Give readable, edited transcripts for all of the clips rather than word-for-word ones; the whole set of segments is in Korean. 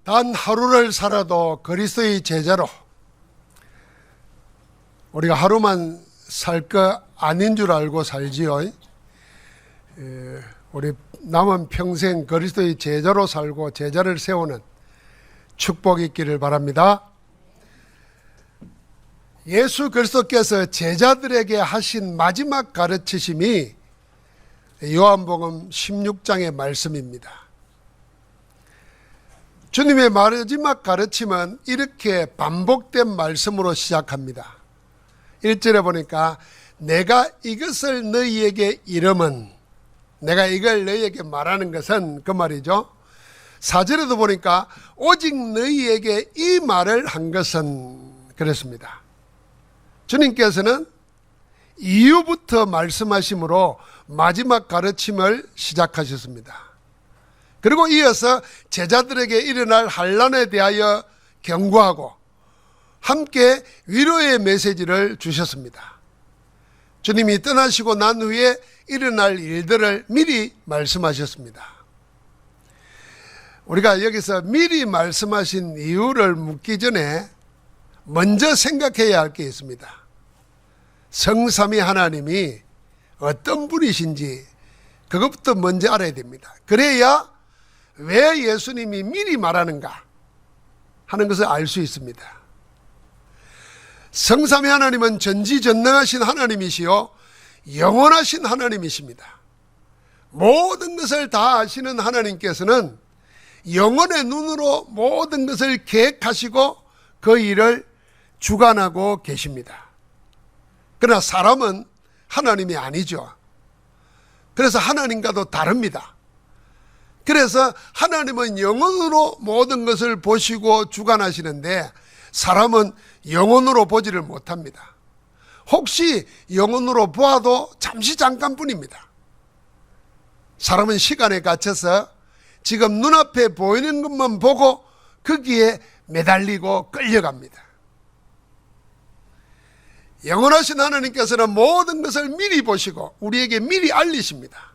단 하루를 살아도 그리스도의 제자로 우리가 하루만 살 거 아닌 줄 알고 살지요. 우리 남은 평생 그리스도의 제자로 살고 제자를 세우는 축복이 있기를 바랍니다. 예수 그리스도께서 제자들에게 하신 마지막 가르치심이 요한복음 16장의 말씀입니다. 주님의 마지막 가르침은 이렇게 반복된 말씀으로 시작합니다. 1절에 보니까 내가 이것을 너희에게 이름은, 내가 이걸 너희에게 말하는 것은 그 말이죠. 4절에도 보니까 오직 너희에게 이 말을 한 것은 그랬습니다. 주님께서는 이유부터 말씀하심으로 마지막 가르침을 시작하셨습니다. 그리고 이어서 제자들에게 일어날 환난에 대하여 경고하고 함께 위로의 메시지를 주셨습니다. 주님이 떠나시고 난 후에 일어날 일들을 미리 말씀하셨습니다. 우리가 여기서 미리 말씀하신 이유를 묻기 전에 먼저 생각해야 할 게 있습니다. 성삼위 하나님이 어떤 분이신지 그것부터 먼저 알아야 됩니다. 그래야 왜 예수님이 미리 말하는가 하는 것을 알 수 있습니다. 성삼위 하나님은 전지전능하신 하나님이시요 영원하신 하나님이십니다. 모든 것을 다 아시는 하나님께서는 영혼의 눈으로 모든 것을 계획하시고 그 일을 주관하고 계십니다. 그러나 사람은 하나님이 아니죠. 그래서 하나님과도 다릅니다. 그래서 하나님은 영혼으로 모든 것을 보시고 주관하시는데 사람은 영혼으로 보지를 못합니다. 혹시 영혼으로 보아도 잠시 잠깐뿐입니다. 사람은 시간에 갇혀서 지금 눈앞에 보이는 것만 보고 거기에 매달리고 끌려갑니다. 영원하신 하나님께서는 모든 것을 미리 보시고 우리에게 미리 알리십니다.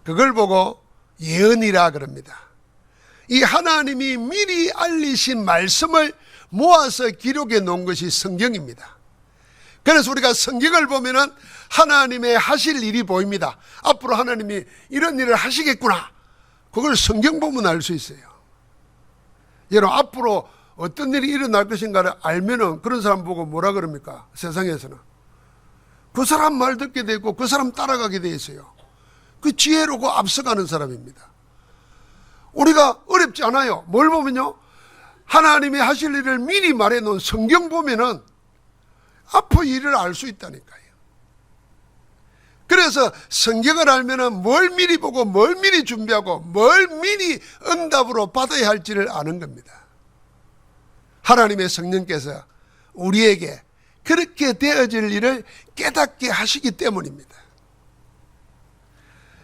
그걸 보고 예언이라 그럽니다. 이 하나님이 미리 알리신 말씀을 모아서 기록해 놓은 것이 성경입니다. 그래서 우리가 성경을 보면은 하나님의 하실 일이 보입니다. 앞으로 하나님이 이런 일을 하시겠구나. 그걸 성경 보면 알 수 있어요. 여러분, 앞으로 어떤 일이 일어날 것인가를 알면은 그런 사람 보고 뭐라 그럽니까? 세상에서는 그 사람 말 듣게 되고 그 사람 따라가게 돼 있어요. 그 지혜로고 앞서가는 사람입니다. 우리가 어렵지 않아요. 뭘 보면요, 하나님이 하실 일을 미리 말해 놓은 성경 보면은 앞으로 일을 알 수 있다니까요. 그래서 성경을 알면은 뭘 미리 보고 뭘 미리 준비하고 뭘 미리 응답으로 받아야 할지를 아는 겁니다. 하나님의 성령께서 우리에게 그렇게 되어질 일을 깨닫게 하시기 때문입니다.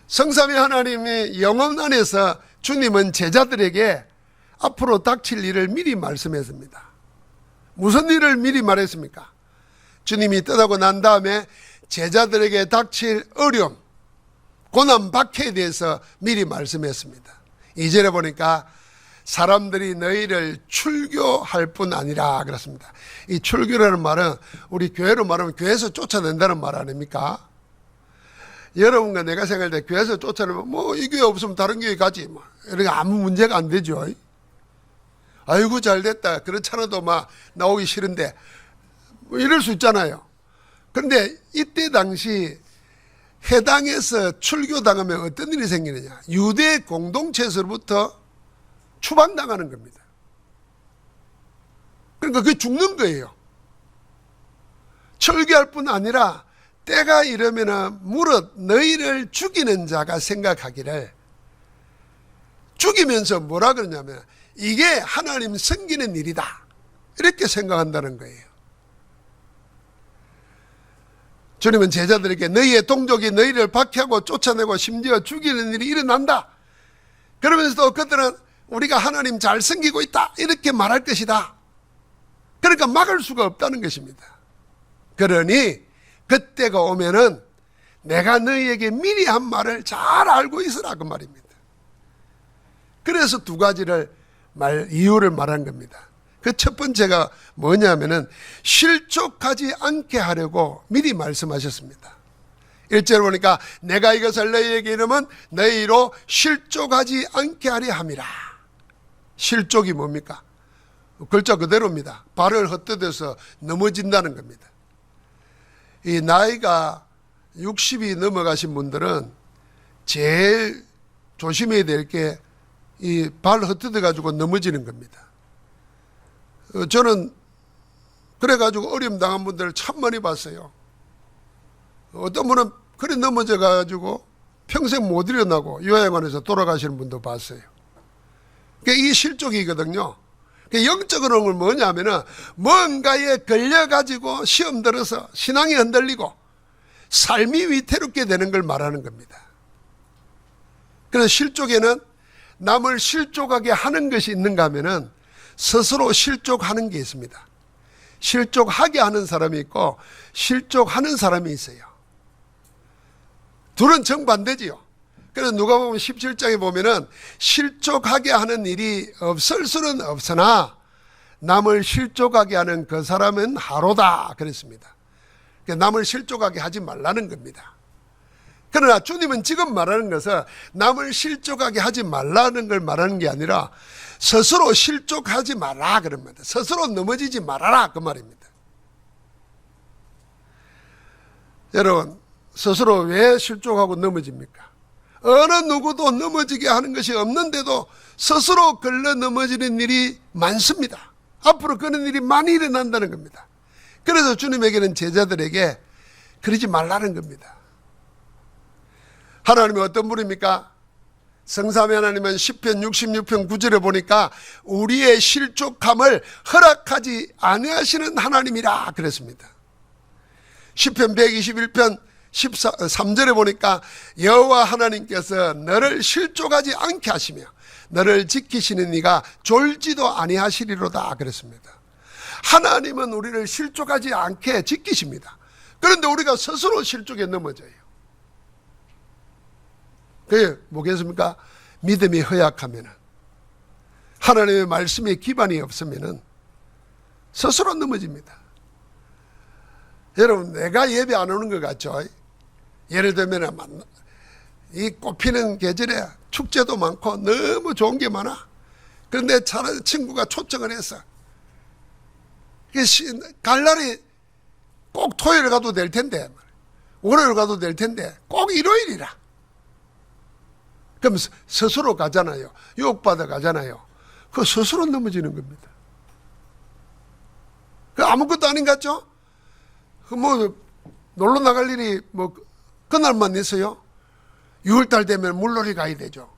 성삼위 하나님의 영혼 안에서 주님은 제자들에게 앞으로 닥칠 일을 미리 말씀했습니다. 무슨 일을 미리 말했습니까? 주님이 떠나고 난 다음에 제자들에게 닥칠 어려움, 고난, 박해에 대해서 미리 말씀했습니다. 2절에 보니까 사람들이 너희를 출교할 뿐 아니라 그렇습니다. 이 출교라는 말은 우리 교회로 말하면 교회에서 쫓아낸다는 말 아닙니까? 여러분과 내가 생각할 때 교회에서 쫓아내면 뭐 이 교회 없으면 다른 교회 가지 뭐 이런 게 아무 문제가 안 되죠. 아이고 잘됐다 그렇잖아도 막 나오기 싫은데 뭐 이럴 수 있잖아요. 그런데 이때 당시 해당에서 출교당하면 어떤 일이 생기느냐, 유대 공동체에서부터 추방당하는 겁니다. 그러니까 그게 죽는 거예요. 출교할 뿐 아니라 때가 이르면은 무릇 너희를 죽이는 자가 생각하기를, 죽이면서 뭐라 그러냐면 이게 하나님 섬기는 일이다 이렇게 생각한다는 거예요. 주님은 제자들에게 너희의 동족이 너희를 박해하고 쫓아내고 심지어 죽이는 일이 일어난다. 그러면서도 그들은 우리가 하나님 잘 섬기고 있다 이렇게 말할 것이다. 그러니까 막을 수가 없다는 것입니다. 그러니 그때가 오면은 내가 너희에게 미리 한 말을 잘 알고 있으라 그 말입니다. 그래서 두 가지를 이유를 말한 겁니다. 그 첫 번째가 뭐냐면은 실족하지 않게 하려고 미리 말씀하셨습니다. 1절 보니까 내가 이것을 너희에게 이르면 너희로 실족하지 않게 하려 함이라. 실족이 뭡니까? 글자 그대로입니다. 발을 헛디뎌서 넘어진다는 겁니다. 이 나이가 60이 넘어가신 분들은 제일 조심해야 될 게 이 발 헛디뎌 가지고 넘어지는 겁니다. 저는 그래가지고 어려움 당한 분들을 참 많이 봤어요. 어떤 분은 그래 넘어져 가지고 평생 못 일어나고 요양원에서 돌아가시는 분도 봤어요. 그러니까 이 실족이거든요. 영적으로는 뭐냐면은 뭔가에 걸려가지고 시험 들어서 신앙이 흔들리고 삶이 위태롭게 되는 걸 말하는 겁니다. 그래서 실족에는 남을 실족하게 하는 것이 있는가 하면은 스스로 실족하는 게 있습니다. 실족하게 하는 사람이 있고 실족하는 사람이 있어요. 둘은 정반대지요. 그래서 누가복음 17장에 보면은 실족하게 하는 일이 없을 수는 없으나 남을 실족하게 하는 그 사람은 하로다 그랬습니다. 그러니까 남을 실족하게 하지 말라는 겁니다. 그러나 주님은 지금 말하는 것은 남을 실족하게 하지 말라는 걸 말하는 게 아니라 스스로 실족하지 마라 그런 말입니다. 스스로 넘어지지 말아라 그 말입니다. 여러분 스스로 왜 실족하고 넘어집니까? 어느 누구도 넘어지게 하는 것이 없는데도 스스로 걸려 넘어지는 일이 많습니다. 앞으로 그런 일이 많이 일어난다는 겁니다. 그래서 주님에게는 제자들에게 그러지 말라는 겁니다. 하나님이 어떤 분입니까? 성삼위 하나님은 시편 66편 9절에 보니까 우리의 실족함을 허락하지 아니하시는 하나님이라 그랬습니다. 시편 121편 13절에 보니까 여호와 하나님께서 너를 실족하지 않게 하시며 너를 지키시는 이가 졸지도 아니하시리로다 그랬습니다. 하나님은 우리를 실족하지 않게 지키십니다. 그런데 우리가 스스로 실족에 넘어져요. 그게 뭐겠습니까? 믿음이 허약하면, 하나님의 말씀에 기반이 없으면 스스로 넘어집니다. 여러분 내가 예배 안 오는 것 같죠? 예를 들면 이 꽃피는 계절에 축제도 많고 너무 좋은 게 많아. 그런데 친구가 초청을 했어. 갈 날이 꼭 토요일 가도 될 텐데 월요일 가도 될 텐데 꼭 일요일이라. 그럼 스스로 가잖아요. 유혹받아 가잖아요. 그 스스로 넘어지는 겁니다. 그 아무것도 아닌 것 같죠? 뭐 놀러 나갈 일이 뭐 그날만 있어요. 6월달 되면 물놀이 가야 되죠.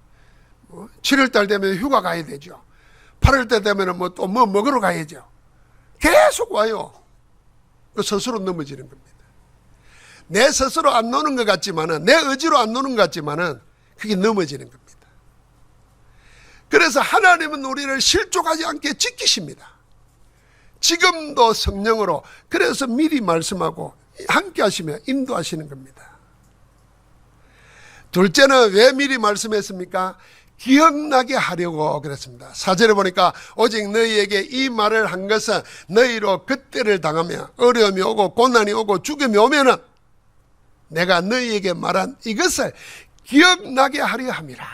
7월달 되면 휴가 가야 되죠. 8월달 되면 뭐 또 뭐 먹으러 가야죠. 계속 와요. 그 스스로 넘어지는 겁니다. 내 스스로 안 노는 것 같지만은, 내 의지로 안 노는 것 같지만은 그게 넘어지는 겁니다. 그래서 하나님은 우리를 실족하지 않게 지키십니다. 지금도 성령으로, 그래서 미리 말씀하고 함께 하시며 인도하시는 겁니다. 둘째는 왜 미리 말씀했습니까? 기억나게 하려고 그랬습니다. 4절에 보니까 오직 너희에게 이 말을 한 것은 너희로 그때를 당하며 어려움이 오고 고난이 오고 죽음이 오면은 내가 너희에게 말한 이것을 기억나게 하려 함이라.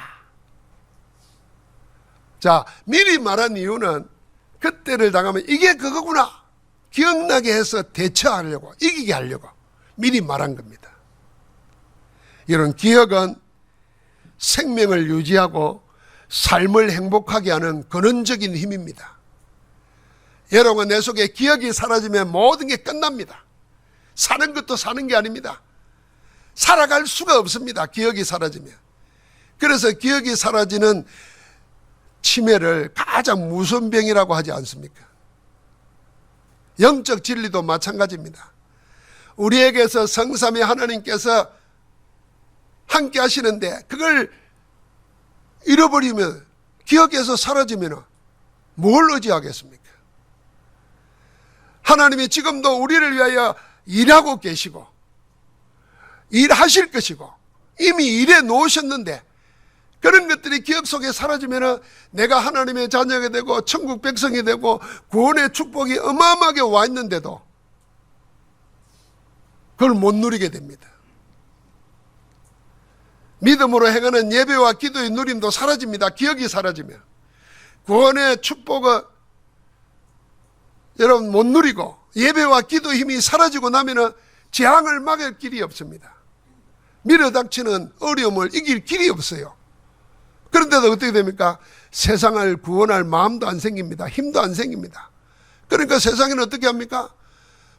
자, 미리 말한 이유는 그때를 당하면 이게 그거구나 기억나게 해서 대처하려고, 이기게 하려고 미리 말한 겁니다. 이런 기억은 생명을 유지하고 삶을 행복하게 하는 근원적인 힘입니다. 여러분 내 속에 기억이 사라지면 모든 게 끝납니다. 사는 것도 사는 게 아닙니다. 살아갈 수가 없습니다. 기억이 사라지면. 그래서 기억이 사라지는 치매를 가장 무서운 병이라고 하지 않습니까? 영적 진리도 마찬가지입니다. 우리에게서 성삼위 하나님께서 함께 하시는데 그걸 잃어버리면, 기억에서 사라지면 뭘 의지하겠습니까? 하나님이 지금도 우리를 위하여 일하고 계시고 일하실 것이고 이미 일해 놓으셨는데 그런 것들이 기억 속에 사라지면 내가 하나님의 자녀가 되고 천국 백성이 되고 구원의 축복이 어마어마하게 와 있는데도 그걸 못 누리게 됩니다. 믿음으로 행하는 예배와 기도의 누림도 사라집니다. 기억이 사라지면. 구원의 축복을 여러분 못 누리고 예배와 기도 힘이 사라지고 나면 재앙을 막을 길이 없습니다. 밀어닥치는 어려움을 이길 길이 없어요. 그런데도 어떻게 됩니까? 세상을 구원할 마음도 안 생깁니다. 힘도 안 생깁니다. 그러니까 세상에는 어떻게 합니까?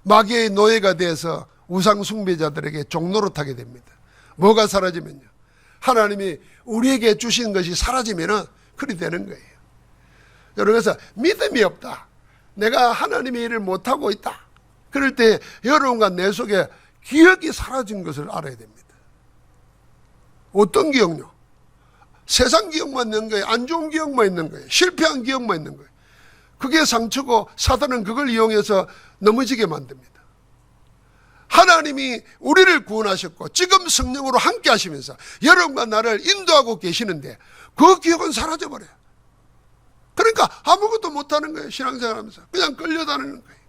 마귀의 노예가 돼서 우상 숭배자들에게 종노릇하게 됩니다. 뭐가 사라지면요? 하나님이 우리에게 주신 것이 사라지면 그리 되는 거예요. 여러분, 그래서 믿음이 없다, 내가 하나님의 일을 못하고 있다, 그럴 때 여러분과 내 속에 기억이 사라진 것을 알아야 됩니다. 어떤 기억요? 세상 기억만 있는 거예요. 안 좋은 기억만 있는 거예요. 실패한 기억만 있는 거예요. 그게 상처고 사단은 그걸 이용해서 넘어지게 만듭니다. 하나님이 우리를 구원하셨고 지금 성령으로 함께 하시면서 여러분과 나를 인도하고 계시는데 그 기억은 사라져버려요. 그러니까 아무것도 못하는 거예요. 신앙생활하면서 그냥 끌려다니는 거예요.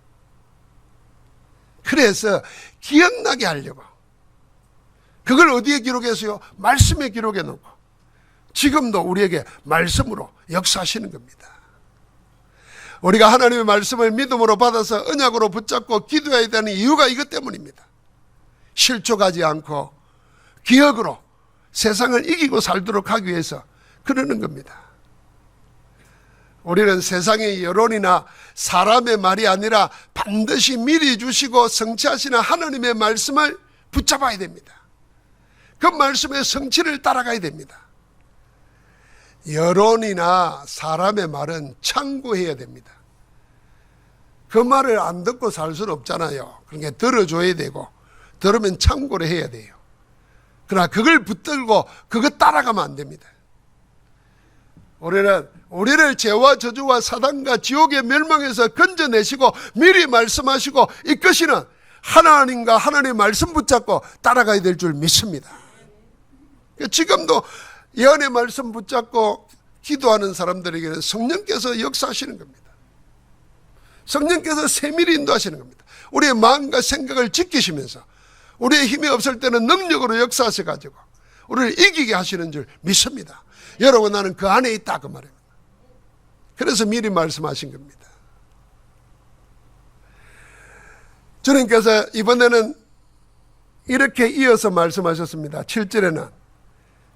그래서 기억나게 하려고 그걸 어디에 기록했어요? 말씀에 기록해 놓고 지금도 우리에게 말씀으로 역사하시는 겁니다. 우리가 하나님의 말씀을 믿음으로 받아서 언약으로 붙잡고 기도해야 되는 이유가 이것 때문입니다. 실족하지 않고 기억으로 세상을 이기고 살도록 하기 위해서 그러는 겁니다. 우리는 세상의 여론이나 사람의 말이 아니라 반드시 미리 주시고 성취하시는 하나님의 말씀을 붙잡아야 됩니다. 그 말씀의 성취를 따라가야 됩니다. 여론이나 사람의 말은 참고해야 됩니다. 그 말을 안 듣고 살 수는 없잖아요. 그러니까 들어줘야 되고 들으면 참고를 해야 돼요. 그러나 그걸 붙들고 그거 따라가면 안 됩니다. 우리를 죄와 저주와 사단과 지옥의 멸망에서 건져내시고 미리 말씀하시고 이끄시는 하나님과 하나님의 말씀 붙잡고 따라가야 될 줄 믿습니다. 지금도 예언의 말씀 붙잡고 기도하는 사람들에게는 성령께서 역사하시는 겁니다. 성령께서 세밀히 인도하시는 겁니다. 우리의 마음과 생각을 지키시면서 우리의 힘이 없을 때는 능력으로 역사하셔가지고 우리를 이기게 하시는 줄 믿습니다. 여러분, 나는 그 안에 있다, 그 말입니다. 그래서 미리 말씀하신 겁니다. 주님께서 이번에는 이렇게 이어서 말씀하셨습니다. 7절에는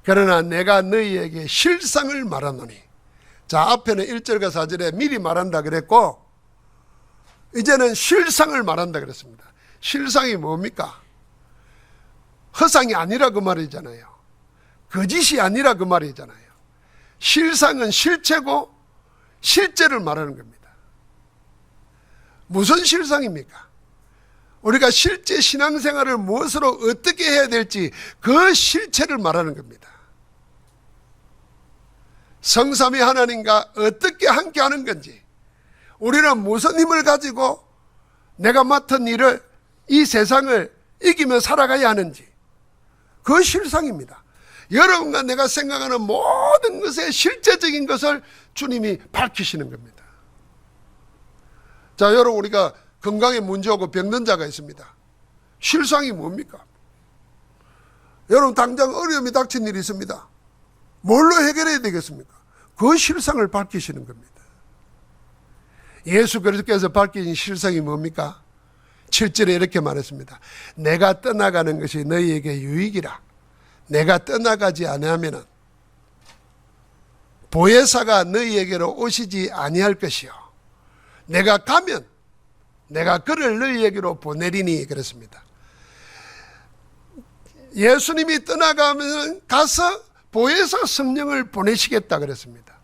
그러나 내가 너희에게 실상을 말하노니. 자, 앞에는 1절과 4절에 미리 말한다 그랬고 이제는 실상을 말한다 그랬습니다. 실상이 뭡니까? 허상이 아니라 그 말이잖아요. 거짓이 아니라 그 말이잖아요. 실상은 실체고 실제를 말하는 겁니다. 무슨 실상입니까? 우리가 실제 신앙생활을 무엇으로 어떻게 해야 될지 그 실체를 말하는 겁니다. 성삼위 하나님과 어떻게 함께 하는 건지, 우리는 무슨 힘을 가지고 내가 맡은 일을, 이 세상을 이기며 살아가야 하는지, 그 실상입니다. 여러분과 내가 생각하는 모든 것의 실제적인 것을 주님이 밝히시는 겁니다. 자, 여러분, 우리가 건강에 문제오고 병든 자가 있습니다. 실상이 뭡니까? 여러분, 당장 어려움이 닥친 일이 있습니다. 뭘로 해결해야 되겠습니까? 그 실상을 밝히시는 겁니다. 예수 그리스도께서 밝히신 실상이 뭡니까? 7절에 이렇게 말했습니다. 내가 떠나가는 것이 너희에게 유익이라. 내가 떠나가지 아니하면 보혜사가 너희에게로 오시지 아니할 것이요 내가 가면 내가 그를 너희에게로 보내리니 그랬습니다. 예수님이 떠나가면 가서 보혜사 성령을 보내시겠다 그랬습니다.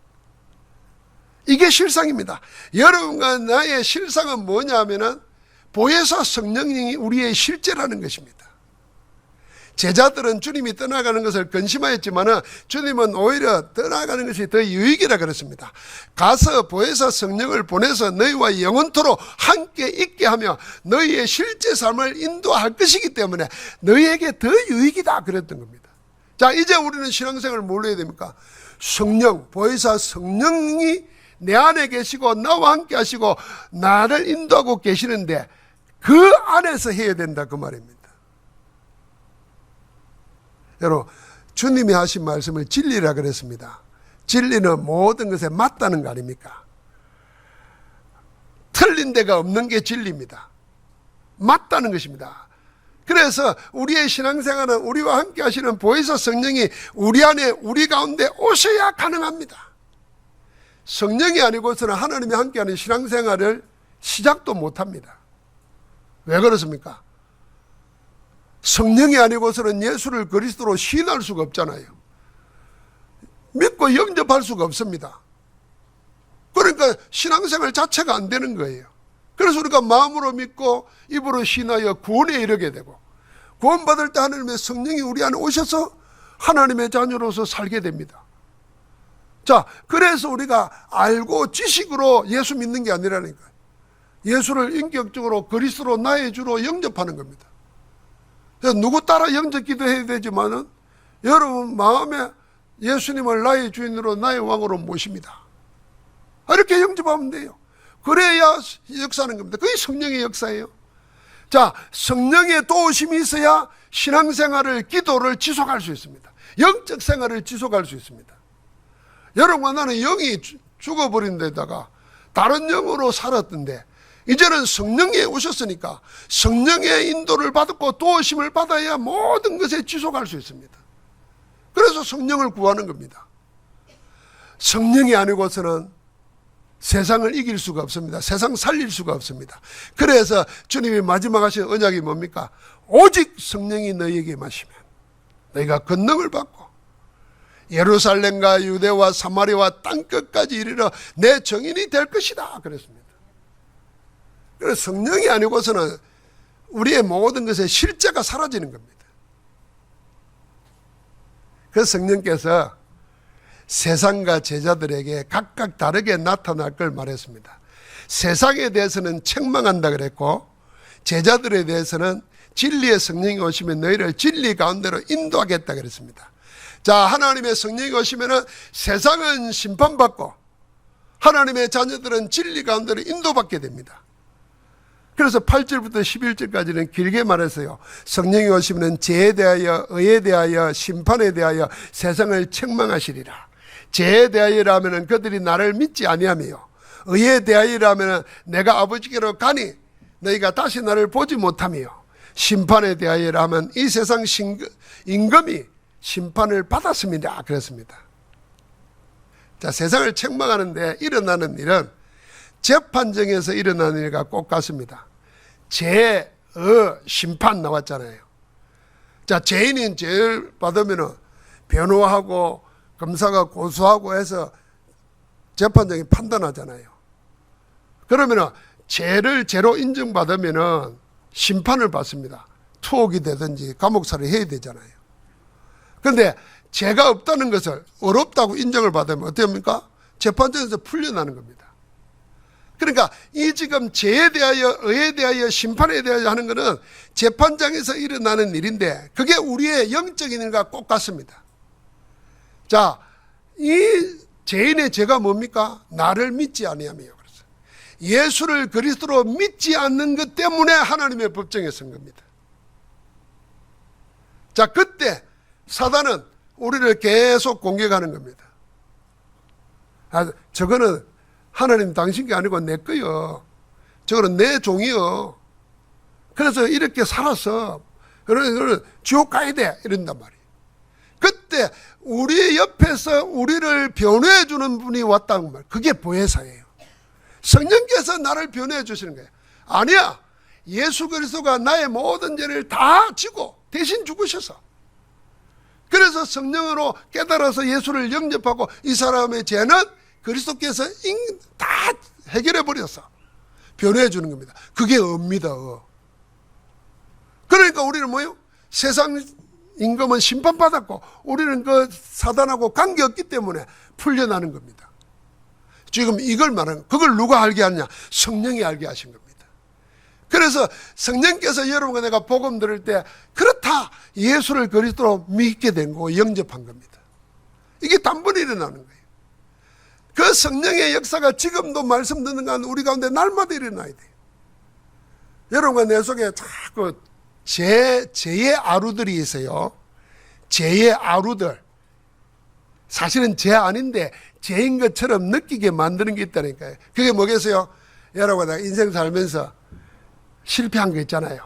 이게 실상입니다. 여러분과 나의 실상은 뭐냐 하면은 보혜사 성령이 우리의 실제라는 것입니다. 제자들은 주님이 떠나가는 것을 근심하였지만 주님은 오히려 떠나가는 것이 더 유익이라 그랬습니다. 가서 보혜사 성령을 보내서 너희와 영원토록 함께 있게 하며 너희의 실제 삶을 인도할 것이기 때문에 너희에게 더 유익이다 그랬던 겁니다. 자, 이제 우리는 신앙생활을 뭘로 해야 됩니까? 성령, 보혜사 성령이 내 안에 계시고 나와 함께 하시고 나를 인도하고 계시는데 그 안에서 해야 된다, 그 말입니다. 여러분, 주님이 하신 말씀을 진리라 그랬습니다. 진리는 모든 것에 맞다는 거 아닙니까? 틀린 데가 없는 게 진리입니다. 맞다는 것입니다. 그래서 우리의 신앙생활은 우리와 함께 하시는 보혜사 성령이 우리 안에, 우리 가운데 오셔야 가능합니다. 성령이 아니고서는 하나님이 함께하는 신앙생활을 시작도 못합니다. 왜 그렇습니까? 성령이 아니고서는 예수를 그리스도로 시인할 수가 없잖아요. 믿고 영접할 수가 없습니다. 그러니까 신앙생활 자체가 안 되는 거예요. 그래서 우리가 마음으로 믿고 입으로 신하여 구원에 이르게 되고, 구원받을 때 하나님의 성령이 우리 안에 오셔서 하나님의 자녀로서 살게 됩니다. 자, 그래서 우리가 알고 지식으로 예수 믿는 게 아니라니까요. 예수를 인격적으로 그리스도로 나의 주로 영접하는 겁니다. 그래서 누구 따라 영접 기도해야 되지만은 여러분 마음에 예수님을 나의 주인으로 나의 왕으로 모십니다. 이렇게 영접하면 돼요. 그래야 역사하는 겁니다. 그게 성령의 역사예요. 자, 성령의 도우심이 있어야 신앙생활을, 기도를 지속할 수 있습니다. 영적 생활을 지속할 수 있습니다. 여러분, 나는 영이 죽어버린 데다가 다른 영으로 살았던데 이제는 성령이 오셨으니까 성령의 인도를 받고 도우심을 받아야 모든 것에 지속할 수 있습니다. 그래서 성령을 구하는 겁니다. 성령이 아니고서는 세상을 이길 수가 없습니다. 세상 살릴 수가 없습니다. 그래서 주님이 마지막 하신 언약이 뭡니까? 오직 성령이 너희에게 임하시면 너희가 권능을 받고 예루살렘과 유대와 사마리아와 땅끝까지 이르러 내 증인이 될 것이다 그랬습니다. 그래서 성령이 아니고서는 우리의 모든 것의 실제가 사라지는 겁니다. 그래서 성령께서 세상과 제자들에게 각각 다르게 나타날 걸 말했습니다. 세상에 대해서는 책망한다 그랬고, 제자들에 대해서는 진리의 성령이 오시면 너희를 진리 가운데로 인도하겠다 그랬습니다. 자, 하나님의 성령이 오시면은 세상은 심판받고 하나님의 자녀들은 진리 가운데로 인도받게 됩니다. 그래서 8절부터 11절까지는 길게 말했어요. 성령이 오시면 죄에 대하여, 의에 대하여, 심판에 대하여 세상을 책망하시리라. 죄에 대하여라면 그들이 나를 믿지 아니하며, 의에 대하여라면 내가 아버지께로 가니 너희가 다시 나를 보지 못하며, 심판에 대하여라면 이 세상 임금이 심판을 받았습니다 그랬습니다. 자, 세상을 책망하는데 일어나는 일은 재판정에서 일어나는 일과 꼭 같습니다. 죄, 심판 나왔잖아요. 자, 죄인인 죄를 받으면 변호하고 검사가 고소하고 해서 재판장이 판단하잖아요. 그러면 죄를 죄로 인정받으면 심판을 받습니다. 투옥이 되든지 감옥살이 해야 되잖아요. 그런데 죄가 없다는 것을 어렵다고 인정을 받으면 어떻게 합니까? 재판장에서 풀려나는 겁니다. 그러니까 이 지금 죄에 대하여, 의에 대하여, 심판에 대하여 하는 것은 재판장에서 일어나는 일인데 그게 우리의 영적인 일과 꼭 같습니다. 자, 이 죄인의 죄가 뭡니까? 나를 믿지 아니하며. 그래서 예수를 그리스도로 믿지 않는 것 때문에 하나님의 법정에 선 겁니다. 자, 그때 사단은 우리를 계속 공격하는 겁니다. 아, 저거는 하나님 당신 게 아니고 내 거요. 저거는 내 종이요. 그래서 이렇게 살았어. 그러면 지옥 가야 돼. 이런단 말이에요. 그때 우리 옆에서 우리를 변호해 주는 분이 왔다는 말. 그게 보혜사예요. 성령께서 나를 변호해 주시는 거예요. 아니야. 예수 그리스도가 나의 모든 죄를 다 지고 대신 죽으셔서. 그래서 성령으로 깨달아서 예수를 영접하고 이 사람의 죄는 그리스도께서 다 해결해 버려서 변호해 주는 겁니다. 그게 의입니다. 그러니까 우리는 뭐예요? 세상 임금은 심판받았고 우리는 그 사단하고 관계없기 때문에 풀려나는 겁니다. 지금 이걸 말하는, 그걸 누가 알게 하느냐? 성령이 알게 하신 겁니다. 그래서 성령께서 여러분과 내가 복음 들을 때 그렇다 예수를 그리스도로 믿게 된 거고 영접한 겁니다. 이게 단번에 일어나는 거예요. 그 성령의 역사가 지금도 말씀 듣는 간 우리 가운데 날마다 일어나야 돼요. 여러분과 내 속에 자꾸 죄의 아루들이 있어요. 죄의 아루들. 사실은 죄 아닌데 죄인 것처럼 느끼게 만드는 게 있다니까요. 그게 뭐겠어요? 여러분, 내가 인생 살면서 실패한 거 있잖아요.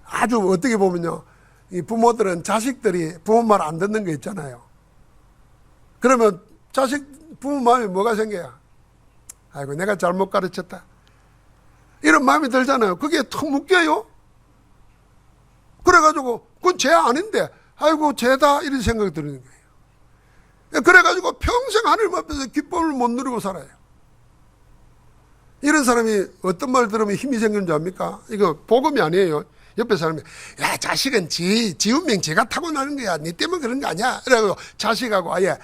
아주 어떻게 보면요, 이 부모들은 자식들이 부모 말 안 듣는 거 있잖아요. 그러면 부모 마음에 뭐가 생겨요? 아이고, 내가 잘못 가르쳤다, 이런 마음이 들잖아요. 그게 턱 묶여요. 그래가지고 그건 죄 아닌데 아이고 죄다, 이런 생각이 드는 거예요. 그래가지고 평생 하나님 앞에서 기쁨을 못 누리고 살아요. 이런 사람이 어떤 말 들으면 힘이 생기는 줄 압니까? 이거 복음이 아니에요. 옆에 사람이, 야, 자식은 지 운명 지가 타고나는 거야, 니 때문에 그런 거 아니야, 이래가지고 자식하고 아예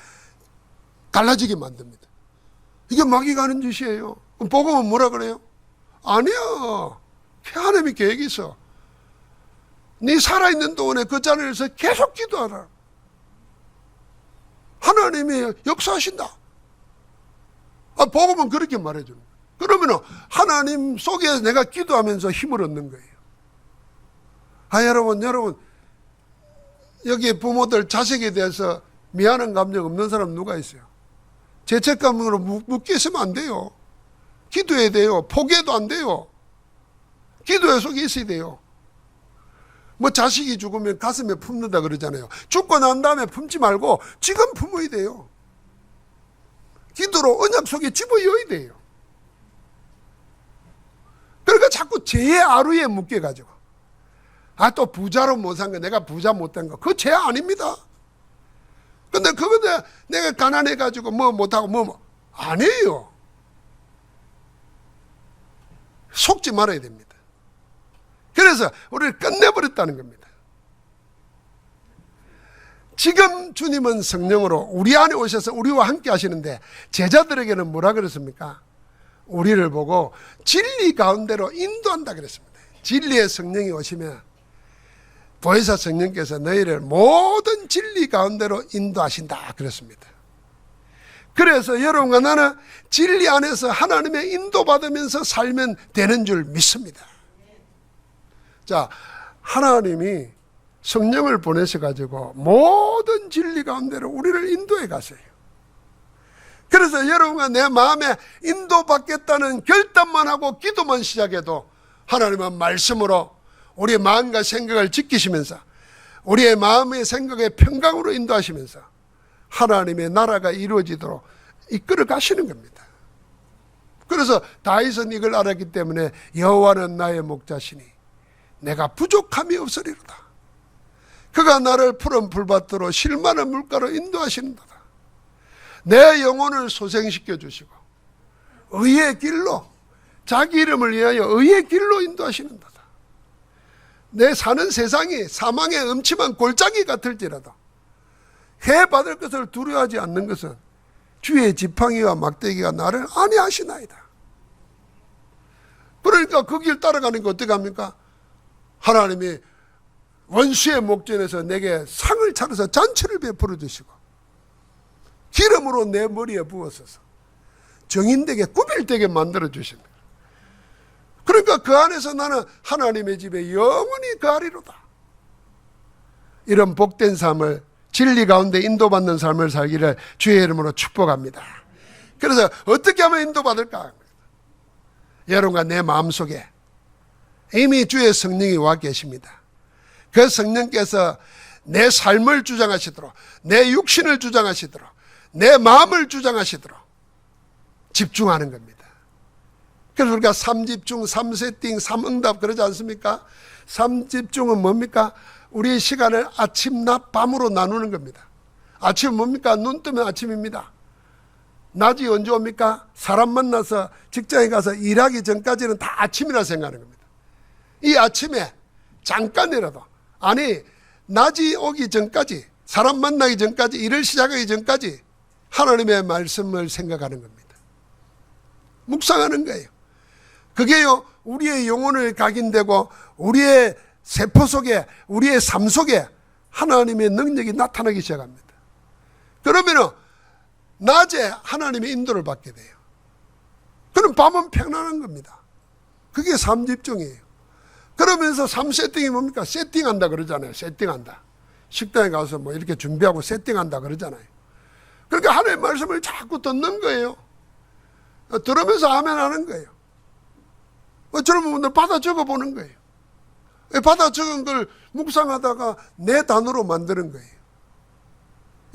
갈라지게 만듭니다. 이게 마귀가 하는 짓이에요. 그럼 복음은 뭐라 그래요? 아니야, 하나님의 계획이 있어. 네 살아있는 동안에 그 자리에서 계속 기도하라. 하나님이 역사하신다. 복음은 그렇게 말해주는 거예요. 그러면 하나님 속에 내가 기도하면서 힘을 얻는 거예요. 여러분, 여기 부모들 자식에 대해서 미안한 감정 없는 사람 누가 있어요? 죄책감으로 묶여 있으면 안 돼요. 기도해야 돼요. 포기해도 안 돼요. 기도의 속에 있어야 돼요. 뭐 자식이 죽으면 가슴에 품는다 그러잖아요. 죽고 난 다음에 품지 말고 지금 품어야 돼요. 기도로 언약 속에 집어넣어야 돼요. 그러니까 자꾸 죄의 아루에 묶여가지고, 또 부자로 못 산 거, 내가 부자 못 된 거, 그거 죄 아닙니다. 근데 그거 내가 가난해가지고 뭐 못하고 아니에요. 속지 말아야 됩니다. 그래서 우리를 끝내버렸다는 겁니다. 지금 주님은 성령으로 우리 안에 오셔서 우리와 함께 하시는데, 제자들에게는 뭐라 그랬습니까? 우리를 보고 진리 가운데로 인도한다 그랬습니다. 진리의 성령이 오시면 보혜사 성령께서 너희를 모든 진리 가운데로 인도하신다 그랬습니다. 그래서 여러분과 나는 진리 안에서 하나님의 인도받으면서 살면 되는 줄 믿습니다. 자, 하나님이 성령을 보내셔가지고 모든 진리 가운데로 우리를 인도해 가세요. 그래서 여러분과 내 마음에 인도받겠다는 결단만 하고 기도만 시작해도 하나님은 말씀으로 우리의 마음과 생각을 지키시면서 우리의 마음의 생각의 평강으로 인도하시면서 하나님의 나라가 이루어지도록 이끌어 가시는 겁니다. 그래서 다윗은 이걸 알았기 때문에 여호와는 나의 목자시니 내가 부족함이 없으리로다. 그가 나를 푸른 풀밭으로 실만한 물가로 인도하시는도다. 내 영혼을 소생시켜 주시고 의의 길로, 자기 이름을 위하여 의의 길로 인도하시는도다. 내 사는 세상이 사망의 음침한 골짜기 같을지라도 해 받을 것을 두려워하지 않는 것은 주의 지팡이와 막대기가 나를 안위하시나이다. 그러니까 그 길 따라가는 게 어떻게 합니까? 하나님이 원수의 목전에서 내게 상을 차려서 잔치를 베풀어 주시고 기름으로 내 머리에 부어서서 정인되게 구별되게 만들어 주신 거예요. 그러니까 그 안에서 나는 하나님의 집에 영원히 거하리로다. 이런 복된 삶을, 진리 가운데 인도받는 삶을 살기를 주의 이름으로 축복합니다. 그래서 어떻게 하면 인도받을까? 여러분과 내 마음속에 이미 주의 성령이 와 계십니다. 그 성령께서 내 삶을 주장하시도록, 내 육신을 주장하시도록, 내 마음을 주장하시도록 집중하는 겁니다. 그래서 우리가 3집중, 3세팅, 3응답 그러지 않습니까? 3집중은 뭡니까? 우리의 시간을 아침, 낮, 밤으로 나누는 겁니다. 아침은 뭡니까? 눈 뜨면 아침입니다. 낮이 언제 옵니까? 사람 만나서 직장에 가서 일하기 전까지는 다 아침이라 생각하는 겁니다. 이 아침에 잠깐이라도, 아니 낮이 오기 전까지, 사람 만나기 전까지, 일을 시작하기 전까지 하나님의 말씀을 생각하는 겁니다. 묵상하는 거예요. 그게요, 우리의 영혼을 각인되고 우리의 세포 속에, 우리의 삶 속에 하나님의 능력이 나타나기 시작합니다. 그러면 낮에 하나님의 인도를 받게 돼요. 그럼 밤은 평안한 겁니다. 그게 삶 집중이에요. 그러면서 삶 세팅이 뭡니까? 세팅한다 그러잖아요. 세팅한다. 식당에 가서 뭐 이렇게 준비하고 세팅한다 그러잖아요. 그러니까 하나님의 말씀을 자꾸 듣는 거예요. 들으면서 아멘 하는 거예요. 젊은 분들 받아 적어 보는 거예요. 받아 적은 걸 묵상하다가 내 단어로 만드는 거예요.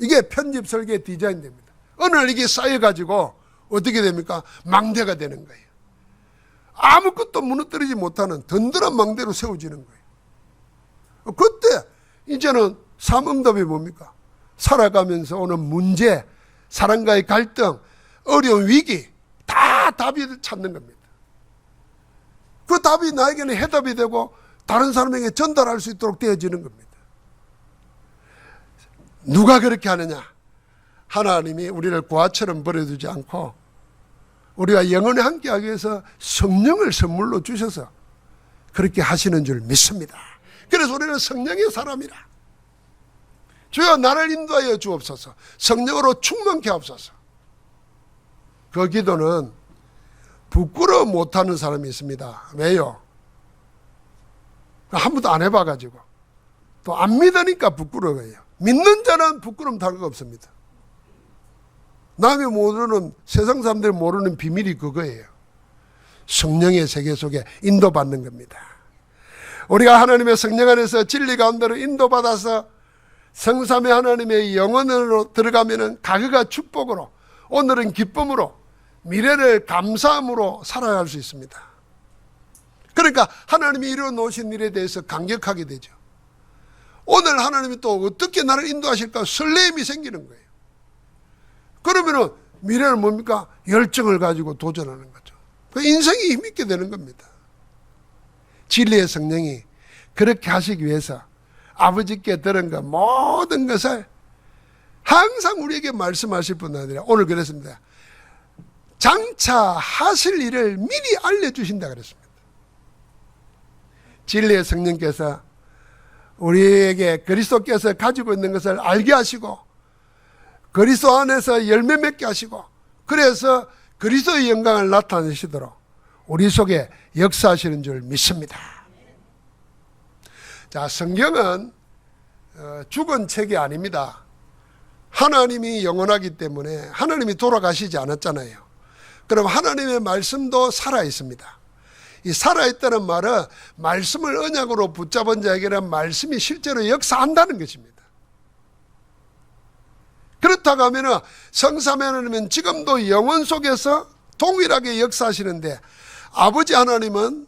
이게 편집 설계 디자인 됩니다. 어느 날 이게 쌓여가지고 어떻게 됩니까? 망대가 되는 거예요. 아무것도 무너뜨리지 못하는 든든한 망대로 세워지는 거예요. 그때 이제는 삶응답이 뭡니까? 살아가면서 오는 문제, 사람과의 갈등, 어려운 위기 다 답이 찾는 겁니다. 그 답이 나에게는 해답이 되고 다른 사람에게 전달할 수 있도록 되어지는 겁니다. 누가 그렇게 하느냐? 하나님이 우리를 고아처럼 버려두지 않고 우리가 영원히 함께하기 위해서 성령을 선물로 주셔서 그렇게 하시는 줄 믿습니다. 그래서 우리는 성령의 사람이라. 주여 나를 인도하여 주옵소서. 성령으로 충만케 하옵소서. 그 기도는 부끄러워 못하는 사람이 있습니다. 왜요? 한 번도 안 해봐가지고 또 안 믿으니까 부끄러워요. 믿는 자는 부끄러움 탈 거 없습니다. 남이 모르는, 세상 사람들이 모르는 비밀이 그거예요. 성령의 세계 속에 인도받는 겁니다. 우리가 하나님의 성령 안에서 진리 가운데로 인도받아서 성삼위 하나님의 영혼으로 들어가면은 가그가 축복으로, 오늘은 기쁨으로, 미래를 감사함으로 살아갈 수 있습니다. 그러니까 하나님이 이루어 놓으신 일에 대해서 감격하게 되죠. 오늘 하나님이 또 어떻게 나를 인도하실까 설레임이 생기는 거예요. 그러면은 미래는 뭡니까? 열정을 가지고 도전하는 거죠. 그 인생이 힘있게 되는 겁니다. 진리의 성령이 그렇게 하시기 위해서 아버지께 들은 것 모든 것을 항상 우리에게 말씀하실 뿐 아니라 오늘 그랬습니다. 장차 하실 일을 미리 알려주신다 그랬습니다. 진리의 성령께서 우리에게 그리스도께서 가지고 있는 것을 알게 하시고 그리스도 안에서 열매 맺게 하시고 그래서 그리스도의 영광을 나타내시도록 우리 속에 역사하시는 줄 믿습니다. 자, 성경은 죽은 책이 아닙니다. 하나님이 영원하기 때문에 하나님이 돌아가시지 않았잖아요. 그럼 하나님의 말씀도 살아있습니다. 이 살아있다는 말은 말씀을 언약으로 붙잡은 자에게는 말씀이 실제로 역사한다는 것입니다. 그렇다고 하면 성삼위 하나님은 지금도 영혼 속에서 동일하게 역사하시는데 아버지 하나님은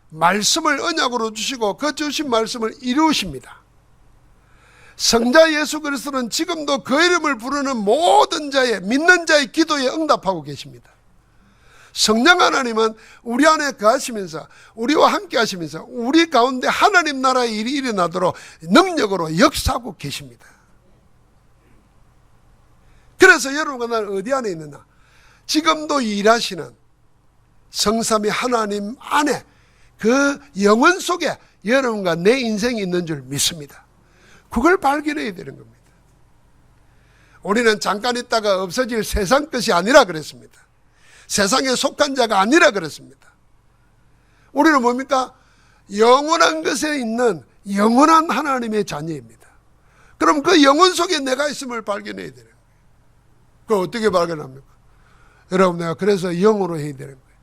말씀을 언약으로 주시고 그 주신 말씀을 이루십니다. 성자 예수 그리스도는 지금도 그 이름을 부르는 모든 자의 믿는 자의 기도에 응답하고 계십니다. 성령 하나님은 우리 안에 거하시면서 우리와 함께 하시면서 우리 가운데 하나님 나라의 일이 일어나도록 능력으로 역사하고 계십니다. 그래서 여러분과 나는 어디 안에 있느냐? 지금도 일하시는 성삼위 하나님 안에 그 영혼 속에 여러분과 내 인생이 있는 줄 믿습니다. 그걸 발견해야 되는 겁니다. 우리는 잠깐 있다가 없어질 세상 것이 아니라 그랬습니다. 세상에 속한 자가 아니라 그랬습니다. 우리는 뭡니까? 영원한 것에 있는 영원한 하나님의 자녀입니다. 그럼 그 영혼 속에 내가 있음을 발견해야 되는 거예요. 그걸 어떻게 발견합니까? 여러분, 내가 그래서 영으로 해야 되는 거예요.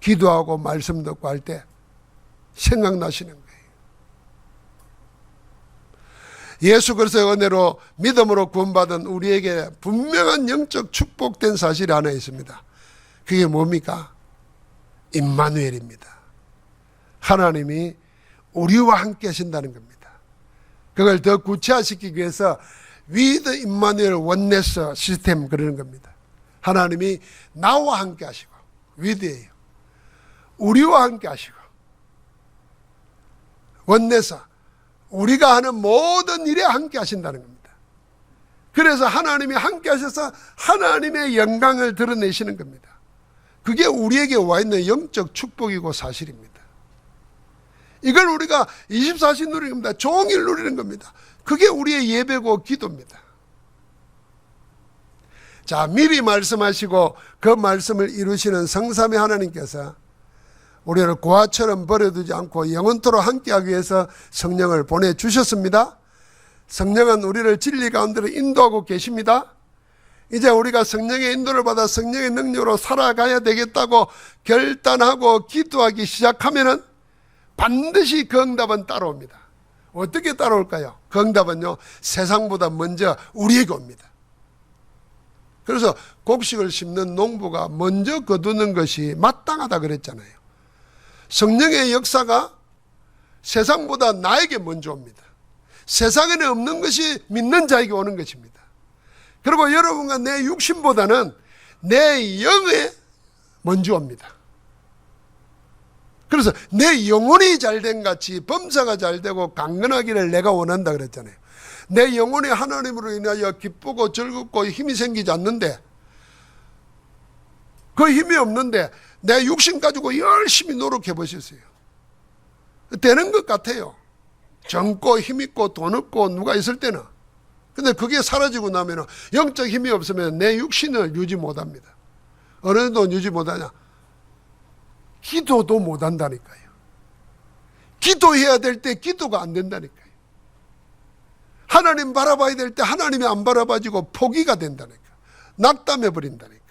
기도하고 말씀 듣고 할 때 생각나시는 거예요. 예수 그리스도의 은혜로 믿음으로 구원받은 우리에게 분명한 영적 축복된 사실이 하나 있습니다. 그게 뭡니까? 임마누엘입니다. 하나님이 우리와 함께 하신다는 겁니다. 그걸 더 구체화시키기 위해서 위드 임마누엘 원네스 시스템 그러는 겁니다. 하나님이 나와 함께 하시고 위드예요. 우리와 함께 하시고 원네스 우리가 하는 모든 일에 함께 하신다는 겁니다. 그래서 하나님이 함께 하셔서 하나님의 영광을 드러내시는 겁니다. 그게 우리에게 와 있는 영적 축복이고 사실입니다. 이걸 우리가 24시 누리는 겁니다. 종일 누리는 겁니다. 그게 우리의 예배고 기도입니다. 자, 미리 말씀하시고 그 말씀을 이루시는 성삼위 하나님께서 우리를 고아처럼 버려두지 않고 영원토록 함께하기 위해서 성령을 보내주셨습니다. 성령은 우리를 진리 가운데로 인도하고 계십니다. 이제 우리가 성령의 인도를 받아 성령의 능력으로 살아가야 되겠다고 결단하고 기도하기 시작하면은 반드시 그 응답은 따라옵니다. 어떻게 따라올까요? 그 응답은요, 세상보다 먼저 우리에게 옵니다. 그래서 곡식을 심는 농부가 먼저 거두는 것이 마땅하다 그랬잖아요. 성령의 역사가 세상보다 나에게 먼저 옵니다. 세상에는 없는 것이 믿는 자에게 오는 것입니다. 그리고 여러분과 내 육신보다는 내 영에 먼저 옵니다. 그래서 내 영혼이 잘된 같이 범사가 잘되고 강건하기를 내가 원한다 그랬잖아요. 내 영혼이 하나님으로 인하여 기쁘고 즐겁고 힘이 생기지 않는데, 그 힘이 없는데 내 육신 가지고 열심히 노력해 보셨어요. 되는 것 같아요. 젊고 힘있고 돈 없고 누가 있을 때는. 근데 그게 사라지고 나면 영적 힘이 없으면 내 육신을 유지 못합니다. 어느 정도 유지 못하냐? 기도도 못한다니까요. 기도해야 될 때 기도가 안 된다니까요. 하나님 바라봐야 될 때 하나님이 안 바라봐지고 포기가 된다니까요. 낙담해 버린다니까요.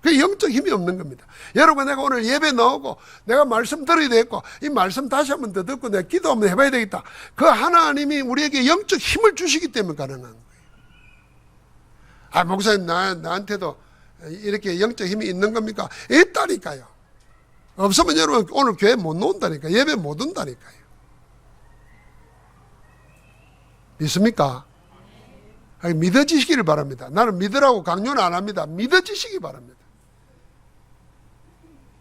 그게 영적 힘이 없는 겁니다. 여러분, 내가 오늘 예배 나오고 내가 말씀 들어야 되겠고 이 말씀 다시 한번 더 듣고 내가 기도 한번 해봐야 되겠다. 그 하나님이 우리에게 영적 힘을 주시기 때문에 가능한 거예요. 아, 목사님 나한테도 이렇게 영적 힘이 있는 겁니까? 있다니까요. 없으면 여러분 오늘 교회 못 나온다니까요. 예배 못 온다니까요. 믿습니까? 믿어지시기를 바랍니다. 나는 믿으라고 강요는 안 합니다. 믿어지시기 바랍니다.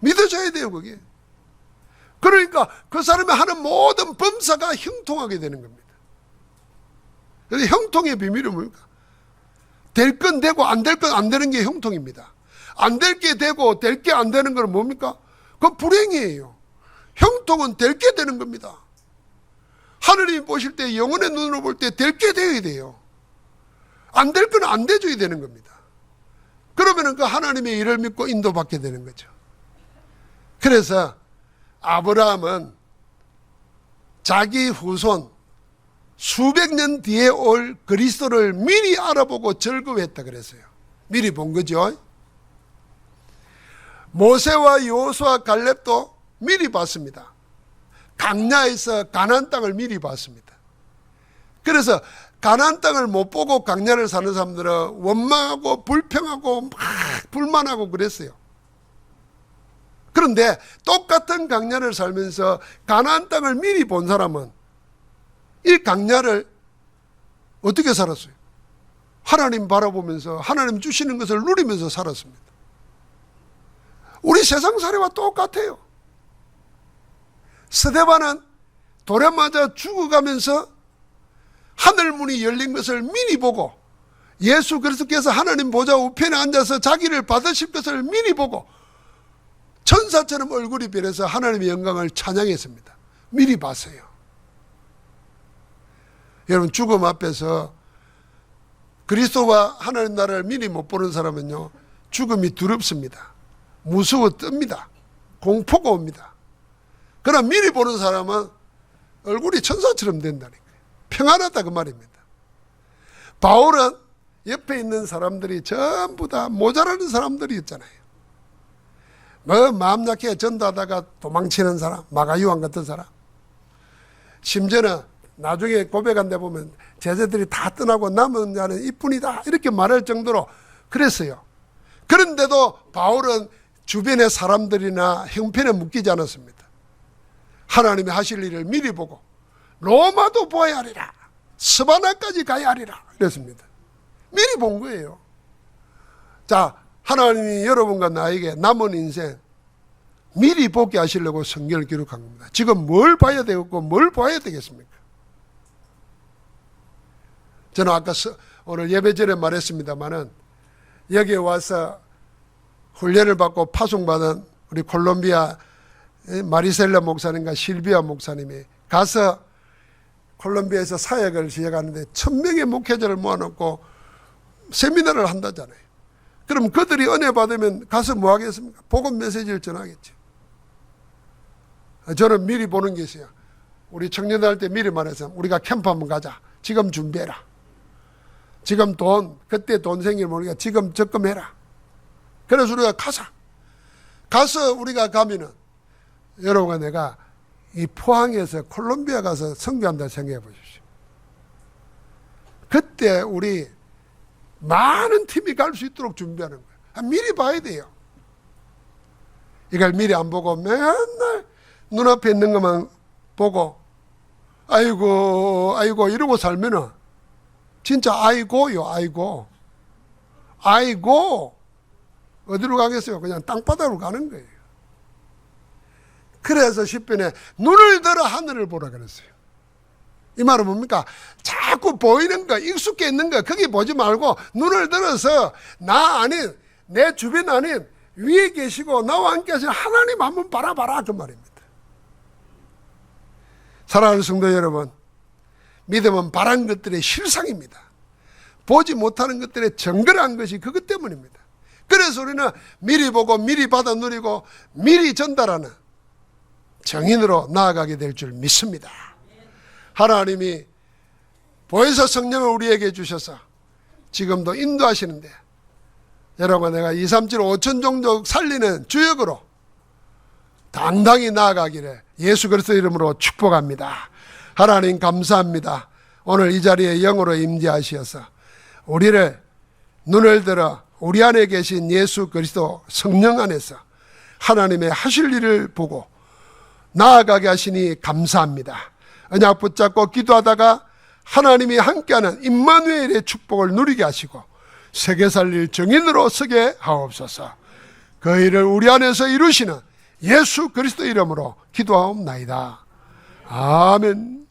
믿어져야 돼요, 그게. 그러니까 그 사람이 하는 모든 범사가 형통하게 되는 겁니다. 그런데 형통의 비밀은 뭡니까? 될 건 되고 안 될 건 안 되는 게 형통입니다. 안 될 게 되고 될 게 안 되는 건 뭡니까? 그건 불행이에요. 형통은 될 게 되는 겁니다. 하느님이 보실 때, 영혼의 눈으로 볼 때 될 게 되어야 돼요. 안 될 건 안 돼줘야 되는 겁니다. 그러면 그 하나님의 일을 믿고 인도받게 되는 거죠. 그래서 아브라함은 자기 후손 수백 년 뒤에 올 그리스도를 미리 알아보고 즐거워했다 그랬어요. 미리 본 거죠. 모세와 여호수아 갈렙도 미리 봤습니다. 강야에서 가나안 땅을 미리 봤습니다. 그래서 가나안 땅을 못 보고 강야를 사는 사람들은 원망하고 불평하고 막 불만하고 그랬어요. 그런데 똑같은 강야를 살면서 가나안 땅을 미리 본 사람은 이 강야를 어떻게 살았어요? 하나님 바라보면서 하나님 주시는 것을 누리면서 살았습니다. 우리 세상살이와 똑같아요. 스데반은 돌에 맞아 죽어가면서 하늘문이 열린 것을 미리 보고, 예수 그리스도께서 하나님 보좌 우편에 앉아서 자기를 받으실 것을 미리 보고 천사처럼 얼굴이 변해서 하나님의 영광을 찬양했습니다. 미리 봤어요. 여러분, 죽음 앞에서 그리스도와 하나님 나라를 미리 못 보는 사람은요, 죽음이 두렵습니다. 무서워 뜹니다. 공포가 옵니다. 그러나 미리 보는 사람은 얼굴이 천사처럼 된다니까요. 평안하다 그 말입니다. 바울은 옆에 있는 사람들이 전부 다 모자라는 사람들이었잖아요. 뭐 마음 약해 전도하다가 도망치는 사람, 마가요한 같은 사람. 심지어는 나중에 고백한 데 보면 제자들이 다 떠나고 남은 자는 이뿐이다 이렇게 말할 정도로 그랬어요. 그런데도 바울은 주변의 사람들이나 형편에 묶이지 않았습니다. 하나님이 하실 일을 미리 보고 로마도 보아야 하리라, 스바나까지 가야 하리라 그랬습니다. 미리 본 거예요. 자, 하나님이 여러분과 나에게 남은 인생 미리 보게 하시려고 성경을 기록한 겁니다. 지금 뭘 봐야 되겠고 뭘 봐야 되겠습니까? 저는 아까 오늘 예배 전에 말했습니다마는 여기에 와서 훈련을 받고 파송받은 우리 콜롬비아 마리셀라 목사님과 실비아 목사님이 가서 콜롬비아에서 사역을 시작하는데 1000명의 목회자를 모아놓고 세미나를 한다잖아요. 그럼 그들이 은혜 받으면 가서 뭐 하겠습니까? 복음 메시지를 전하겠죠. 저는 미리 보는 게 있어요. 우리 청년들 할 때 미리 말해서 우리가 캠프 한번 가자. 지금 준비해라. 지금 그때 돈 생기면 우리가 지금 적금해라. 그래서 우리가 가서 우리가 가면은 여러분과 내가 이 포항에서 콜롬비아 가서 선교한다 생각해 보십시오. 그때 우리 많은 팀이 갈 수 있도록 준비하는 거예요. 미리 봐야 돼요. 이걸 미리 안 보고 맨날 눈앞에 있는 것만 보고 아이고 이러고 살면은 진짜 아이고요. 아이고 어디로 가겠어요? 그냥 땅바닥으로 가는 거예요. 그래서 10편에 눈을 들어 하늘을 보라 그랬어요. 이 말은 뭡니까? 자꾸 보이는 거, 익숙해 있는 거 거기 보지 말고 눈을 들어서 나 아닌, 내 주변 아닌 위에 계시고 나와 함께 하시는 하나님 한번 바라봐라 그 말입니다. 사랑하는 성도 여러분, 믿음은 바란 것들의 실상입니다. 보지 못하는 것들의 정결한 것이 그것 때문입니다. 그래서 우리는 미리 보고 미리 받아 누리고 미리 전달하는 정인으로 나아가게 될 줄 믿습니다. 하나님이 보혜사 성령을 우리에게 주셔서 지금도 인도하시는데 여러분 내가 2, 3, 7, 5천 종족 살리는 주역으로 당당히 나아가기를 예수 그리스도 이름으로 축복합니다. 하나님 감사합니다. 오늘 이 자리에 영으로 임재하시어서 우리를 눈을 들어 우리 안에 계신 예수 그리스도 성령 안에서 하나님의 하실 일을 보고 나아가게 하시니 감사합니다. 언약 붙잡고 기도하다가 하나님이 함께하는 임마누엘의 축복을 누리게 하시고 세계 살릴 정인으로 서게 하옵소서. 그 일을 우리 안에서 이루시는 예수 그리스도 이름으로 기도하옵나이다. 아멘.